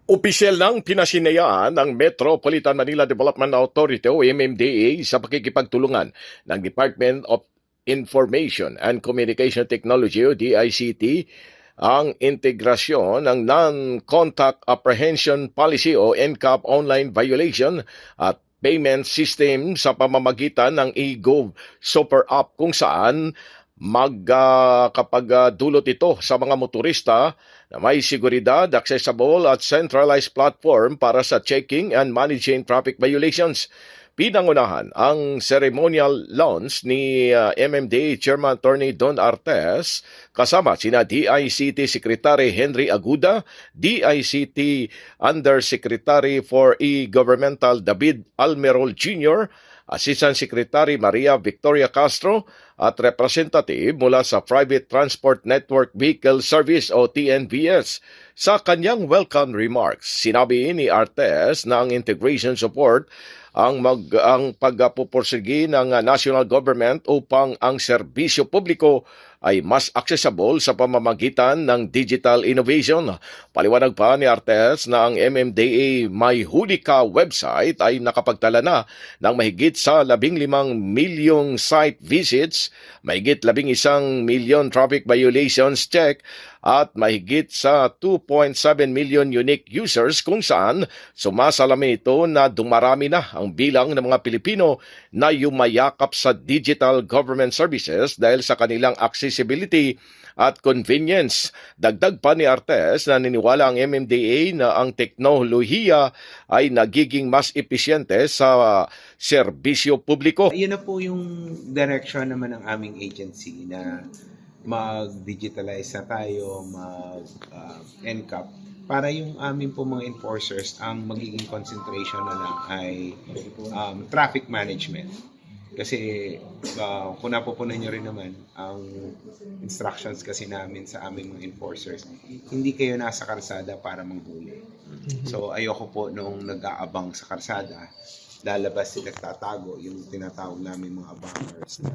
Opisyal ng pinasinayaan ng Metropolitan Manila Development Authority o MMDA sa pakikipagtulungan ng Department of Information and Communication Technology o DICT ang integrasyon ng Non-Contact Apprehension Policy o NCAP online violation at payment system sa pamamagitan ng eGov Super App kung saan kapag dulot ito sa mga motorista na may seguridad, accessible at centralized platform para sa checking and managing traffic violations. Pinangunahan ang ceremonial launch ni MMDA Chairman Attorney Don Artes kasama sina DICT Secretary Henry Aguda, DICT Undersecretary for E-Governmental David Almerol Jr., Assistant Secretary Maria Victoria Castro at representative mula sa Private Transport Network Vehicle Service o TNVS. Sa kanyang welcome remarks, sinabi ni Artes na ang integration support ang pagpupursigi ng national government upang ang serbisyo publiko ay mas accessible sa pamamagitan ng digital innovation. Paliwanag pa ni Artes na ang MMDA May Huli Ka website ay nakapagtala na ng mahigit sa 15 milyong site visits, mahigit 11 milyon traffic violations check, at mahigit sa 2.7 million unique users kung saan sumasalamin ito na dumarami na ang bilang ng mga Pilipino na yumayakap sa digital government services dahil sa kanilang accessibility at convenience. Dagdag pa ni Artes na niniwala ang MMDA na ang teknolohiya ay nagiging mas episyente sa serbisyo publiko. Yun na po yung direction naman ng aming agency na mag-digitalize na tayo, mag-NCAP, para yung aming po mga enforcers, ang magiging concentration na lang ay traffic management. Kasi kung napupunan nyo rin naman, ang instructions kasi namin sa aming mga enforcers, hindi kayo nasa karsada para manghuli. So ayoko po nung nag-aabang sa karsada, lalabas sila nagtatago, yung tinatawag namin mga abangers na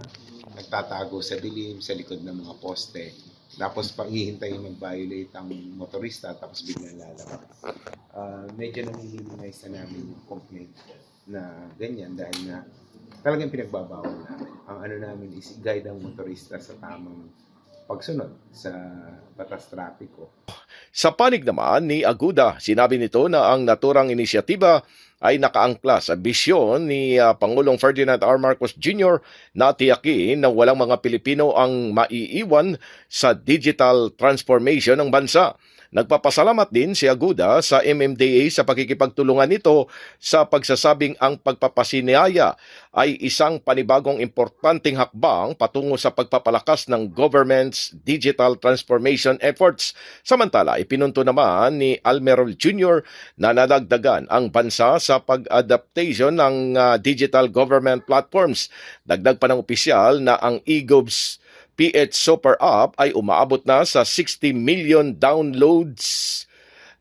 nagtatago sa dilim, sa likod ng mga poste. Tapos panghihintay mag-violate ang motorista, tapos biglang lalabas. Medyo nami-minimize na namin yung complaint na ganyan dahil na talagang pinagbabawal namin. Ang ano namin is guide ang motorista sa tamang pagsunod sa batas trapiko. Sa panig naman ni Aguda, sinabi nito na ang naturang inisyatiba ay nakaangkla sa bisyon ni Pangulong Ferdinand R. Marcos Jr. na tiyakin na walang mga Pilipino ang maiiwan sa digital transformation ng bansa. Nagpapasalamat din si Aguda sa MMDA sa pakikipagtulungan nito sa pagsasabing ang pagpapasinaya ay isang panibagong importanteng hakbang patungo sa pagpapalakas ng government's digital transformation efforts. Samantala, ipinunto naman ni Almerol Jr. na nadagdagan ang bansa sa pag-adaptation ng digital government platforms. Dagdag pa ng opisyal na ang eGov's PH Super App ay umaabot na sa 60 million downloads,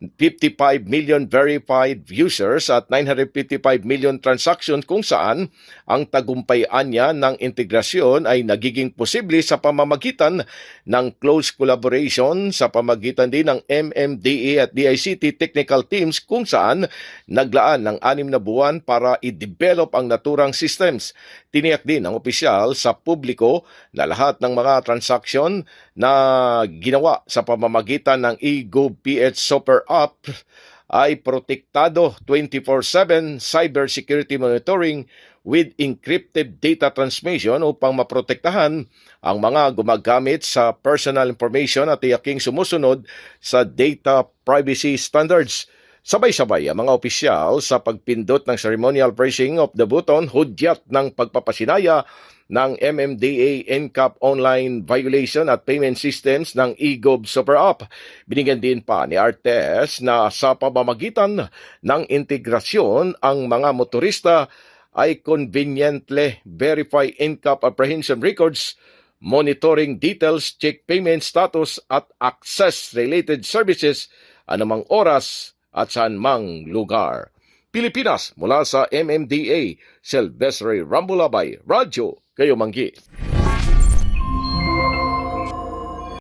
55 million verified users at 955 million transactions kung saan ang tagumpayan niya ng integrasyon ay nagiging posible sa pamamagitan ng close collaboration sa pamagitan din ng MMDA at DICT technical teams kung saan naglaan ng 6 na buwan para i-develop ang naturang systems. Tiniyak din ng opisyal sa publiko na lahat ng mga transaksyon na ginawa sa pamamagitan ng eGov PH Super App ay protektado 24/7 cybersecurity monitoring with encrypted data transmission upang maprotektahan ang mga gumagamit sa personal information at tiyaking sumusunod sa data privacy standards. Sabay-sabay ang mga opisyal sa pagpindot ng ceremonial pressing of the button, hudyat ng pagpapasinaya ng MMDA NCAP online violation at payment systems ng eGov Super App. Binigyan din pa ni Artes na sa pamamagitan ng integrasyon ang mga motorista ay conveniently verify NCAP apprehension records, monitoring details, check payment status at access related services anumang oras at saan mang lugar. Pilipinas, mula sa MMDA, Silvestre Rambulabay, Radyo Kayo Manggi.